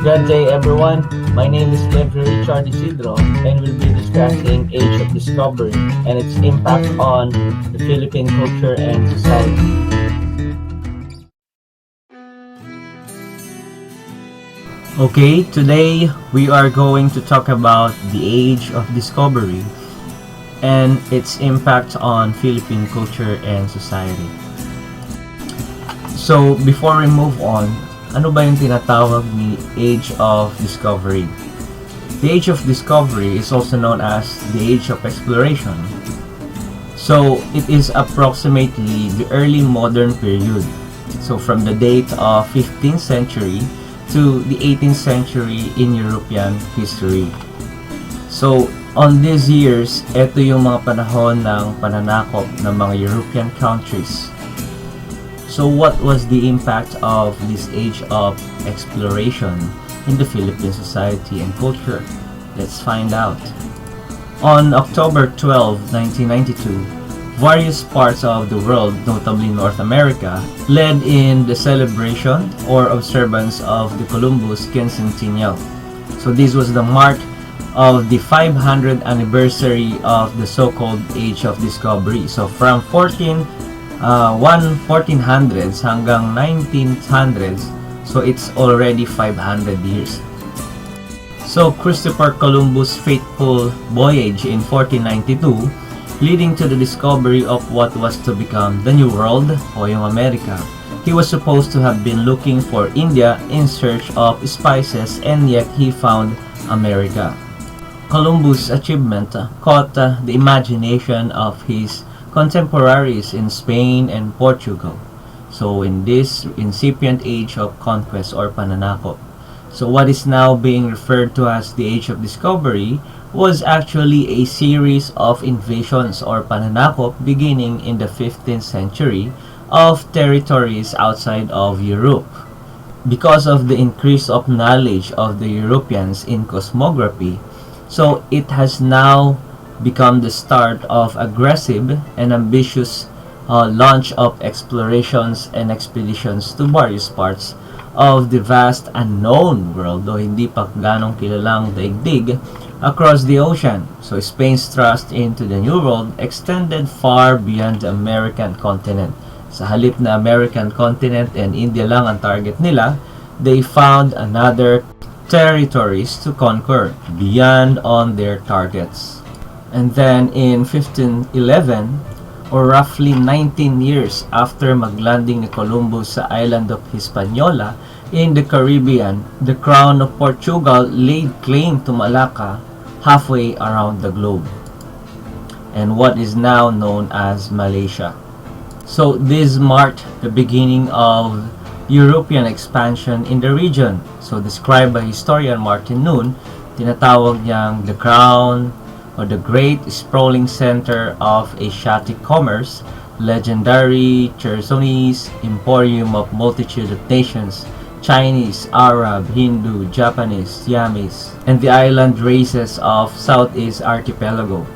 Good day, everyone. My name is Richard Isidro, and we'll be discussing Age of Discovery and its impact on the Philippine culture and society. Okay, today we are going to talk about the Age of Discovery and its impact on Philippine culture and society. So, before we move on, ano ba yung tinatawag ni Age of Discovery? The Age of Discovery is also known as the Age of Exploration. So, it is approximately the early modern period. So, from the date of 15th century to the 18th century in European history. So, on these years, ito yung mga panahon ng pananakop ng mga European countries. So, what was the impact of this age of exploration in the Philippine society and culture? Let's find out. On October 12, 1992, various parts of the world, notably North America, led in the celebration or observance of the Columbus Quincentennial. So, this was the mark of the 500th anniversary of the so-called Age of Discovery. So, from 1400s hanggang 1900s, so it's already 500 years. So Christopher Columbus' fateful voyage in 1492, leading to the discovery of what was to become the New World o yung America. He was supposed to have been looking for India in search of spices, and yet he found America. Columbus' achievement caught the imagination of his contemporaries in Spain and Portugal. So in this incipient age of conquest or pananakop. So what is now being referred to as the Age of Discovery was actually a series of invasions or pananakop beginning in the 15th century of territories outside of Europe. Because of the increase of knowledge of the Europeans in cosmography, so it has now become the start of aggressive and ambitious launch of explorations and expeditions to various parts of the vast unknown world o hindi pa ganong kilalang daigdig across the ocean. So Spain's thrust into the New World extended far beyond the American continent. Sa halip na American continent and India lang ang target nila, they found another territories to conquer beyond on their targets. And then in 1511, or roughly 19 years after maglanding ni Columbus sa island of Hispaniola in the Caribbean, the Crown of Portugal laid claim to Malacca halfway around the globe, and what is now known as Malaysia. So this marked the beginning of European expansion in the region. So described by historian Martin Noon, tinatawag niyang the Crown or the great sprawling center of Asiatic commerce, legendary Chersonese emporium of multitude of nations, Chinese, Arab, Hindu, Japanese, Siamese, and the island races of Southeast Archipelago.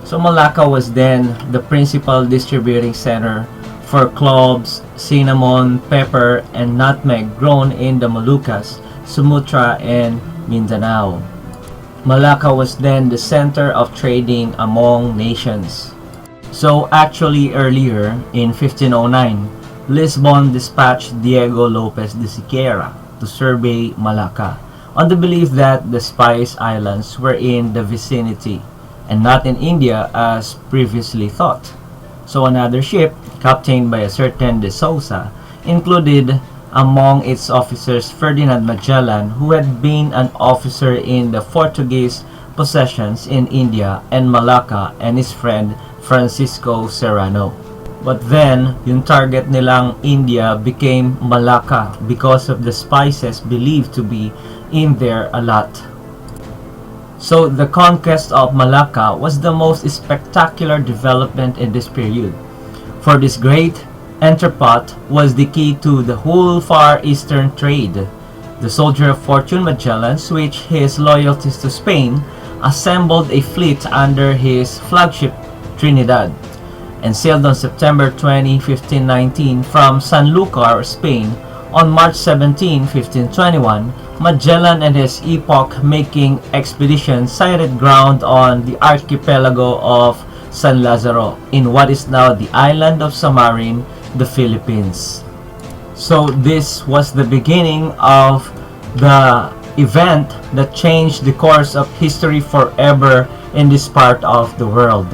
So Malacca was then the principal distributing center for cloves, cinnamon, pepper, and nutmeg grown in the Moluccas, Sumatra, and Mindanao. Malacca was then the center of trading among nations. So actually earlier, in 1509, Lisbon dispatched Diego Lopez de Siqueira to survey Malacca on the belief that the Spice Islands were in the vicinity and not in India as previously thought. So another ship, captained by a certain De Souza, included among its officers Ferdinand Magellan, who had been an officer in the Portuguese possessions in India and Malacca, and his friend Francisco Serrano. But then, yung target nilang India became Malacca because of the spices believed to be in there a lot. So the conquest of Malacca was the most spectacular development in this period. For this great entrepot was the key to the whole Far Eastern trade. The soldier of fortune Magellan switched his loyalties to Spain, assembled a fleet under his flagship Trinidad, and sailed on September 20, 1519 from Sanlúcar, Spain, On March 17, 1521, Magellan and his epoch-making expedition sighted ground on the archipelago of San Lazaro in what is now the island of Samarin, the Philippines. So this was the beginning of the event that changed the course of history forever in this part of the world.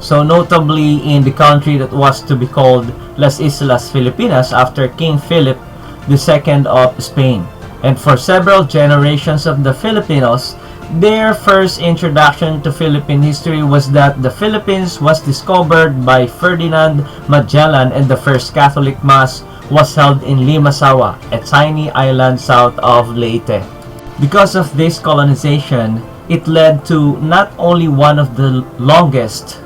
So notably in the country that was to be called Las Islas Filipinas after King Philip II of Spain. And for several generations of the Filipinos, their first introduction to Philippine history was that the Philippines was discovered by Ferdinand Magellan and the first Catholic Mass was held in Limasawa, a tiny island south of Leyte. Because of this colonization, it led to not only one of the longest,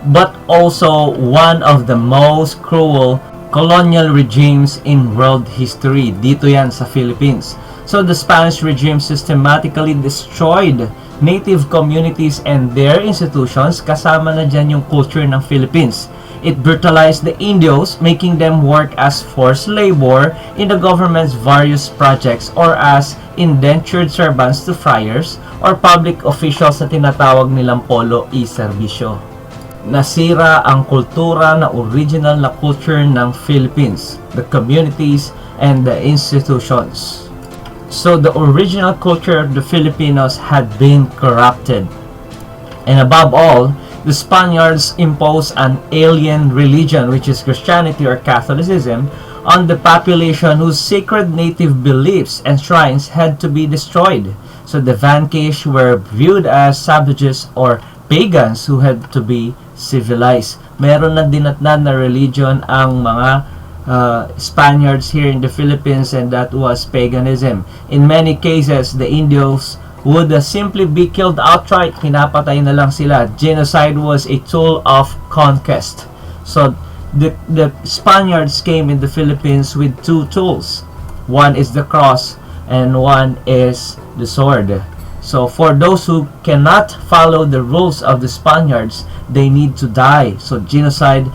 but also one of the most cruel colonial regimes in world history. Dito yan sa Philippines. So the Spanish regime systematically destroyed native communities and their institutions, kasama na dyan yung culture ng Philippines. It brutalized the Indios, making them work as forced labor in the government's various projects or as indentured servants to friars or public officials na tinatawag nilang polo y serbisyo. Nasira ang kultura na original na culture ng Philippines, the communities, and the institutions. So the original culture of the Filipinos had been corrupted. And above all, the Spaniards imposed an alien religion, which is Christianity or Catholicism, on the population whose sacred native beliefs and shrines had to be destroyed. So the vanquished were viewed as savages or pagans who had to be civilized. Meron na dinatnan na religion ang mga Spaniards here in the Philippines, and that was paganism. In many cases, the Indios would simply be killed outright. Pinapatay na lang sila. Genocide was a tool of conquest. So the Spaniards came in the Philippines with two tools. One is the cross and one is the sword. So for those who cannot follow the rules of the Spaniards, they need to die. So genocide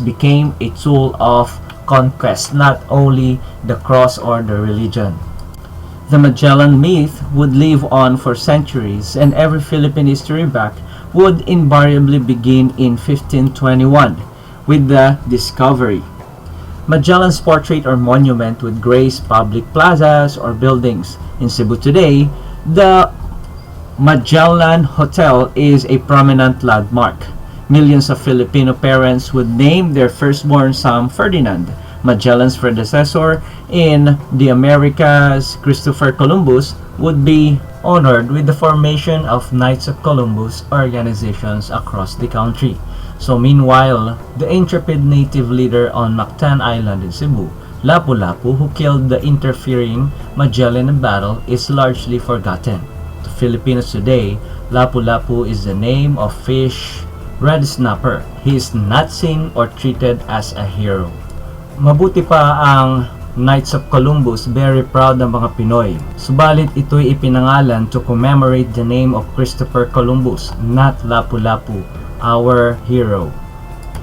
became a tool of conquest, not only the cross or the religion. The Magellan myth would live on for centuries, and every Philippine history book would invariably begin in 1521 with the discovery. Magellan's portrait or monument would grace public plazas or buildings. In Cebu today, the Magellan Hotel is a prominent landmark. Millions of Filipino parents would name their firstborn son Ferdinand. Magellan's predecessor in the Americas, Christopher Columbus, would be honored with the formation of Knights of Columbus organizations across the country. So meanwhile, the intrepid native leader on Mactan Island in Cebu, Lapu-Lapu, who killed the interfering Magellan in battle, is largely forgotten. To Filipinos today, Lapu-Lapu is the name of fish red snapper. He is not seen or treated as a hero. Mabuti pa ang Knights of Columbus, very proud ng mga Pinoy. Subalit ito'y ipinangalan to commemorate the name of Christopher Columbus, not Lapu-Lapu, our hero.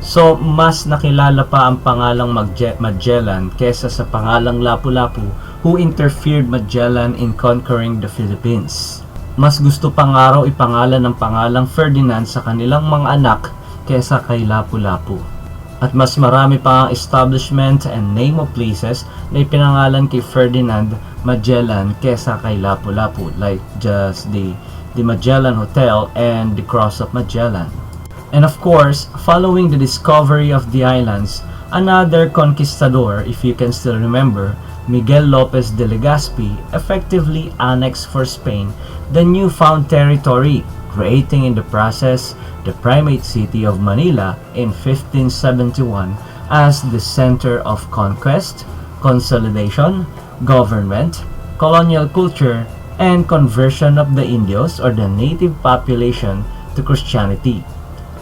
So mas nakilala pa ang pangalang Magellan kesa sa pangalang Lapu-Lapu, who interfered Magellan in conquering the Philippines. Mas gusto pa nga raw ipangalan ng pangalang Ferdinand sa kanilang mga anak kesa kay Lapu-Lapu. At mas marami pa ang establishment and name of places na ipinangalan kay Ferdinand Magellan kesa kay Lapu-Lapu, like just the Magellan Hotel and the Cross of Magellan. And of course, following the discovery of the islands, another conquistador, if you can still remember, Miguel Lopez de Legazpi, effectively annexed for Spain the newfound territory, creating in the process the primate city of Manila in 1571 as the center of conquest, consolidation, government, colonial culture, and conversion of the Indios or the native population to Christianity.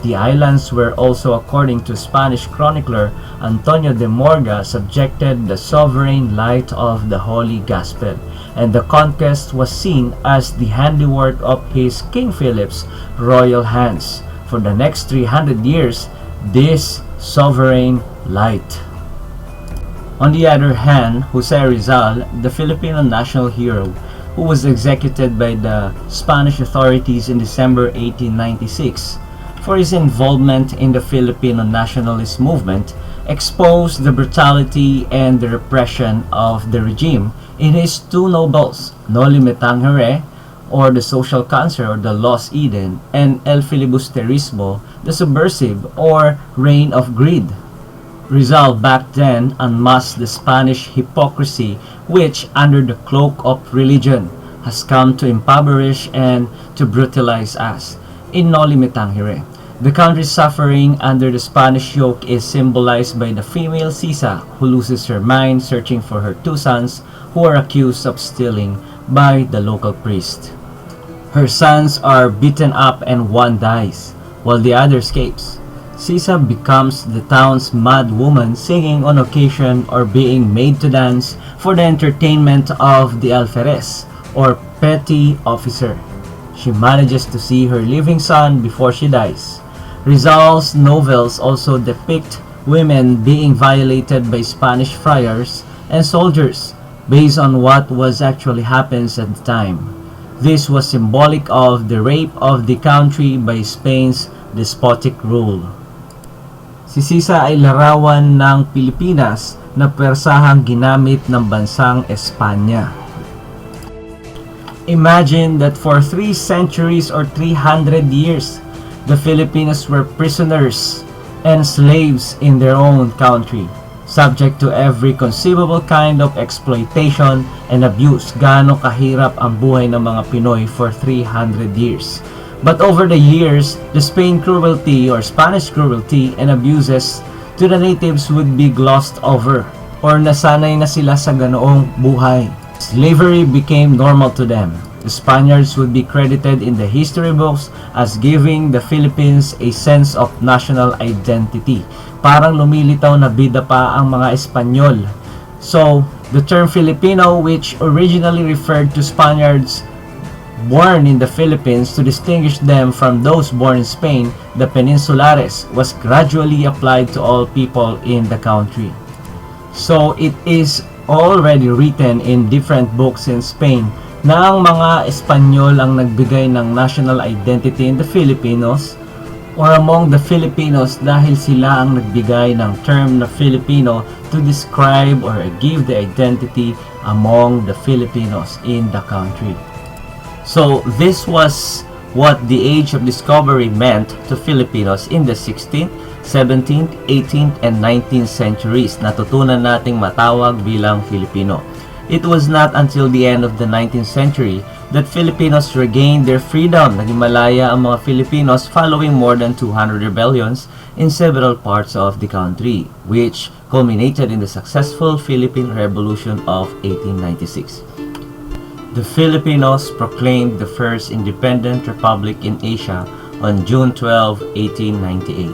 The islands were also, according to Spanish chronicler Antonio de Morga, subjected the sovereign light of the Holy Gospel, and the conquest was seen as the handiwork of his King Philip's royal hands. For the next 300 years, this sovereign light. On the other hand, Jose Rizal, the Filipino national hero, who was executed by the Spanish authorities in December 1896 for his involvement in the Filipino nationalist movement, exposed the brutality and the repression of the regime in his two novels, No Limitang Here, or The Social Cancer or The Lost Eden, and El Filibusterismo, The Subversive or Reign of Greed. Rizal back then unmasked the Spanish hypocrisy which, under the cloak of religion, has come to impoverish and to brutalize us. In No Limitang Here, the country's suffering under the Spanish yoke is symbolized by the female Sisa who loses her mind searching for her two sons who are accused of stealing by the local priest. Her sons are beaten up and one dies, while the other escapes. Sisa becomes the town's mad woman, singing on occasion or being made to dance for the entertainment of the alferez, or petty officer. She manages to see her living son before she dies. Rizal's novels also depict women being violated by Spanish friars and soldiers based on what was actually happens at the time. This was symbolic of the rape of the country by Spain's despotic rule. Si Sisa ay larawan ng Pilipinas na persahang ginamit ng bansang Espanya. Imagine that for 3 centuries or 300 years, the Filipinos were prisoners and slaves in their own country, subject to every conceivable kind of exploitation and abuse. Gaano kahirap ang buhay ng mga Pinoy for 300 years. But over the years, the Spain cruelty or Spanish cruelty and abuses to the natives would be glossed over, or nasanay na sila sa ganoong buhay. Slavery became normal to them. The Spaniards would be credited in the history books as giving the Philippines a sense of national identity. Parang lumilitaw na bida pa ang mga Espanyol. So, the term Filipino, which originally referred to Spaniards born in the Philippines to distinguish them from those born in Spain, the Peninsulares, was gradually applied to all people in the country. So, it is already written in different books in Spain na ang mga Espanyol ang nagbigay ng national identity in the Filipinos, or among the Filipinos dahil sila ang nagbigay ng term na Filipino to describe or give the identity among the Filipinos in the country. So this was what the Age of Discovery meant to Filipinos in the 16th, 17th, 18th, and 19th centuries. Natutunan nating matawag bilang Filipino. It was not until the end of the 19th century that Filipinos regained their freedom. Naging malaya ang mga Filipinos following more than 200 rebellions in several parts of the country, which culminated in the successful Philippine Revolution of 1896. The Filipinos proclaimed the first independent republic in Asia on June 12, 1898.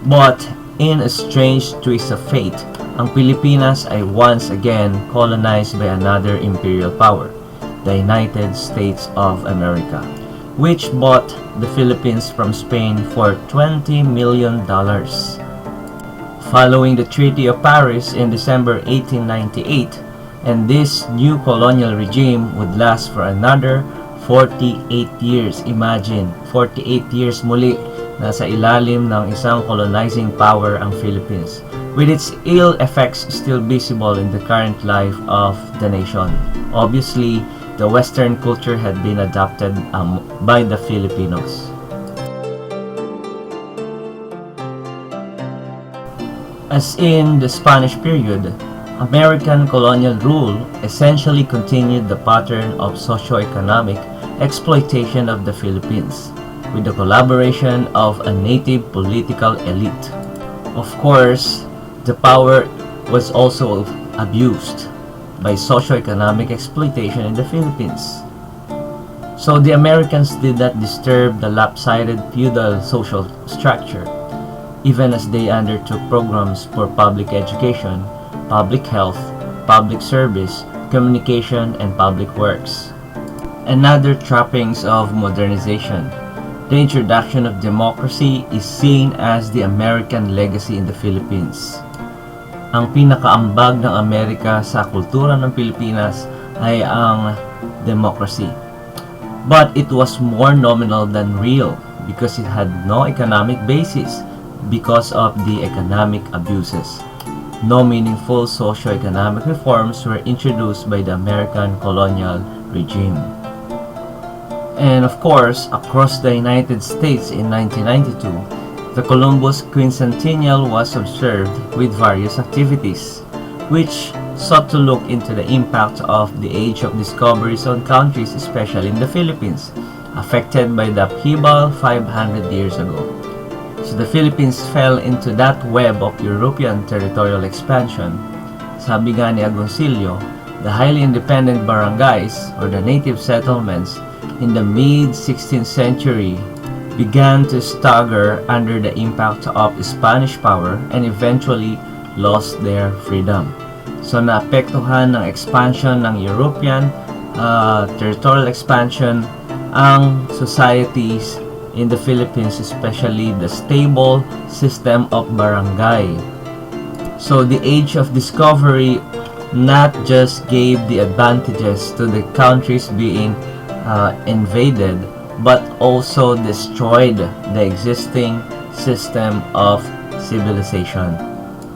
But in a strange twist of fate, ang Pilipinas ay once again colonized by another imperial power, the United States of America, which bought the Philippines from Spain for $20 million. Following the Treaty of Paris in December 1898, and this new colonial regime would last for another 48 years. Imagine, 48 years muli nasa ilalim ng isang colonizing power ang Philippines, with its ill effects still visible in the current life of the nation. Obviously, the Western culture had been adopted by the Filipinos. As in the Spanish period, American colonial rule essentially continued the pattern of socio-economic exploitation of the Philippines, with the collaboration of a native political elite. Of course, the power was also abused by socio-economic exploitation in the Philippines. So the Americans did not disturb the lopsided feudal social structure, even as they undertook programs for public education, public health, public service, communication, and public works. Another trappings of modernization. The introduction of democracy is seen as the American legacy in the Philippines. ang pinakaambag ng Amerika sa kultura ng Pilipinas ay ang democracy. But it was more nominal than real because it had no economic basis because of the economic abuses. No meaningful socio-economic reforms were introduced by the American colonial regime. And of course, across the United States in 1992, the Columbus Quincentennial was observed with various activities, which sought to look into the impact of the Age of Discoveries on countries, especially in the Philippines, affected by the upheaval 500 years ago. So the Philippines fell into that web of European territorial expansion. Sabi nga ni Agoncillo, the highly independent barangays or the native settlements in the mid-16th century began to stagger under the impact of Spanish power and eventually lost their freedom. So naapektuhan ng expansion ng European territorial expansion ang societies in the Philippines, especially the stable system of barangay. So the Age of Discovery not just gave the advantages to the countries being invaded, but also destroyed the existing system of civilization.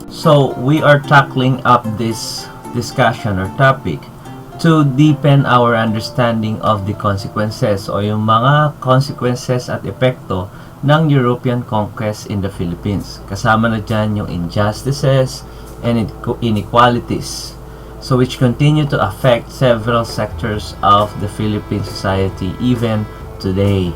So we are tackling up this discussion or topic to deepen our understanding of the consequences o yung mga consequences at epekto ng European conquest in the Philippines. Kasama na dyan yung injustices and inequalities, so which continue to affect several sectors of the Philippine society even today.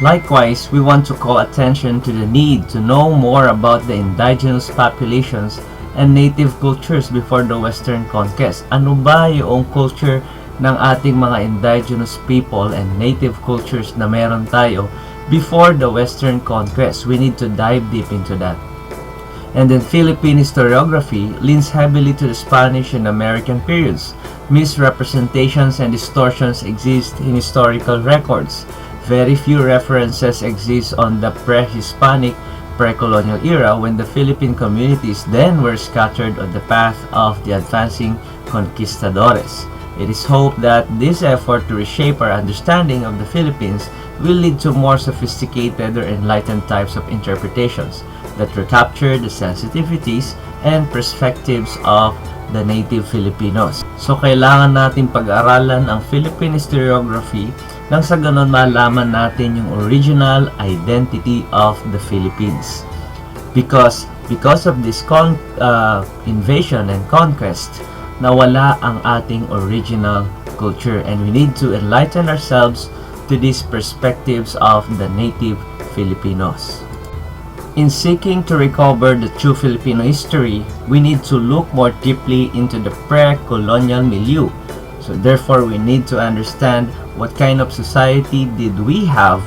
Likewise, we want to call attention to the need to know more about the indigenous populations and native cultures before the Western conquest. Ano ba yung culture ng ating mga indigenous people and native cultures na meron tayo before the Western conquest? We need to dive deep into that. And then Philippine historiography leans heavily to the Spanish and American periods. Misrepresentations and distortions exist in historical records. Very few references exist on the pre-Hispanic, pre-colonial era when the Philippine communities then were scattered on the path of the advancing conquistadores. It is hoped that this effort to reshape our understanding of the Philippines will lead to more sophisticated or enlightened types of interpretations that recapture the sensitivities and perspectives of the native Filipinos. So kailangan natin pag-aralan ang Philippine historiography nang sa ganon malaman natin yung original identity of the Philippines. Because of this invasion and conquest, nawala ang ating original culture, and we need to enlighten ourselves to these perspectives of the native Filipinos. In seeking to recover the true Filipino history, we need to look more deeply into the pre-colonial milieu. So therefore, we need to understand what kind of society did we have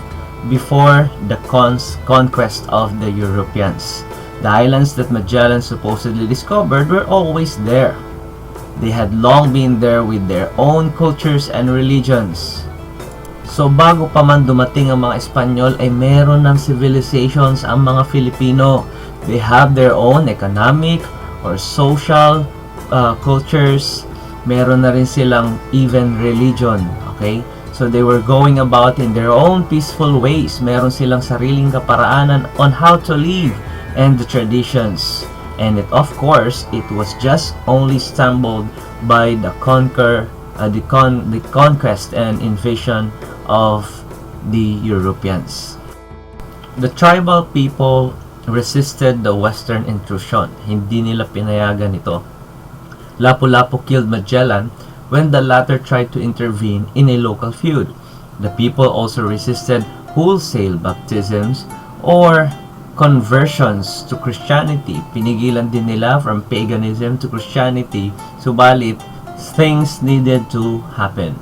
before the conquest of the Europeans. The islands that Magellan supposedly discovered were always there. They had long been there with their own cultures and religions. So bago pa man dumating ang mga Espanyol ay meron ng civilizations ang mga Filipino. They have their own economic or social cultures. Meron na rin silang even religion. Okay? So they were going about in their own peaceful ways. Meron silang sariling kaparaanan on how to live and the traditions. And it, of course, it was just only stumbled by the conquest and invasion of the Europeans. The tribal people resisted the Western intrusion. Hindi nila pinayagan ito. Lapu-Lapu killed Magellan when the latter tried to intervene in a local feud. The people also resisted wholesale baptisms or conversions to Christianity. Pinigilan din nila from paganism to Christianity, subalit things needed to happen.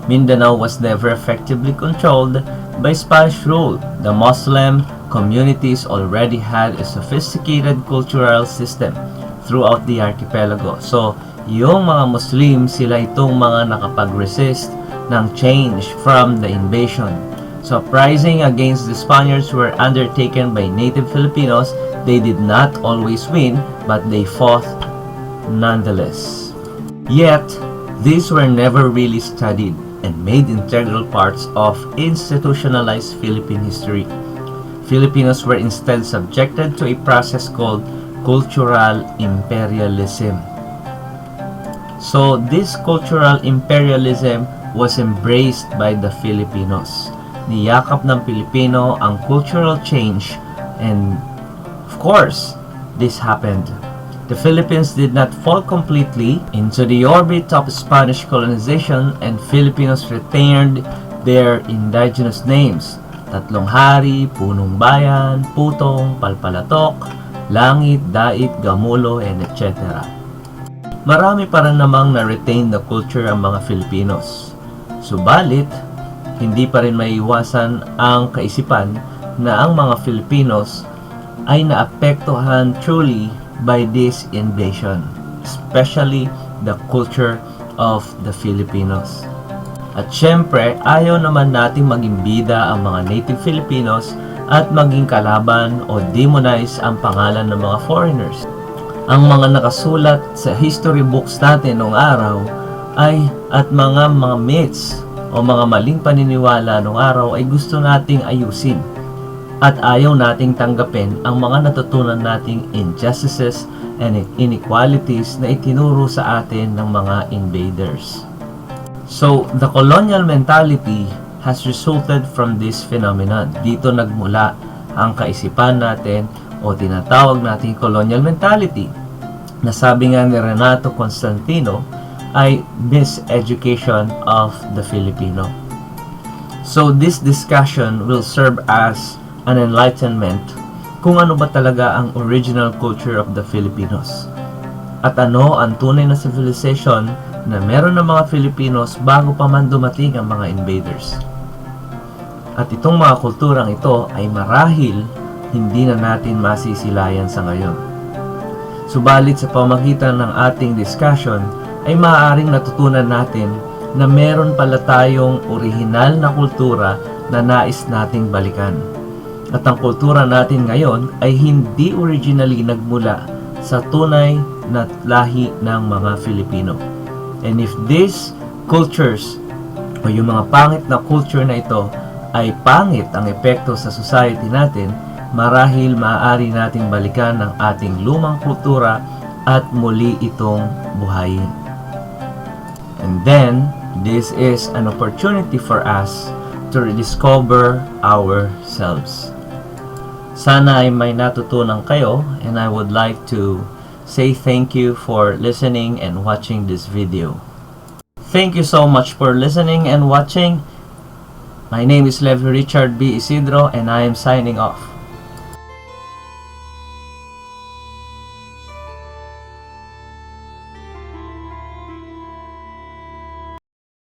Mindanao was never effectively controlled by Spanish rule. The Muslim communities already had a sophisticated cultural system throughout the archipelago. So, yung mga Muslim, sila itong mga nakapag-resist ng change from the invasion. So uprising against the Spaniards were undertaken by native Filipinos. They did not always win, but they fought nonetheless. Yet, these were never really studied and made integral parts of institutionalized Philippine history. Filipinos were instead subjected to a process called cultural imperialism. So, this cultural imperialism was embraced by the Filipinos. Niyakap ng Pilipino ang cultural change, and of course, this happened. The Philippines did not fall completely into the orbit of Spanish colonization, and Filipinos retained their indigenous names: Tatlong Hari, Punong Bayan, Putong, Palpalatok, Langit, Dait, Gamulo, and etc. Marami pa rin namang na-retain na culture ang mga Filipinos. Subalit, hindi pa rin maiwasan ang kaisipan na ang mga Filipinos ay naapektuhan truly by this invasion, especially the culture of the Filipinos. At syempre, ayaw naman nating maging bida ang mga native Filipinos at maging kalaban o demonize ang pangalan ng mga foreigners. Ang mga nakasulat sa history books natin noong araw ay at mga myths o mga maling paniniwala noong araw ay gusto nating ayusin. At ayaw nating tanggapin ang mga natutunan nating injustices and inequalities na itinuro sa atin ng mga invaders. So, the colonial mentality has resulted from this phenomenon. Dito nagmula ang kaisipan natin o tinatawag nating colonial mentality, na sabi nga ni Renato Constantino ay miseducation of the Filipino. So, this discussion will serve as an enlightenment kung ano ba talaga ang original culture of the Filipinos at ano ang tunay na civilization na meron ng mga Filipinos bago pa man dumating ang mga invaders. At itong mga kulturang ito ay marahil hindi na natin masisilayan sa ngayon. Subalit sa pamagitan ng ating discussion ay maaaring natutunan natin na meron pala tayong orihinal na kultura na nais nating balikan. At ang kultura natin ngayon ay hindi originally nagmula sa tunay na lahi ng mga Filipino. And if these cultures o yung mga pangit na culture na ito ay pangit ang epekto sa society natin, marahil maaari nating balikan ang ating lumang kultura at muli itong buhayin. And then, this is an opportunity for us to rediscover ourselves. Sana ay may natutunan kayo, and I would like to say thank you for listening and watching this video. Thank you so much for listening and watching. My name is Levi Richard B. Isidro, and I am signing off.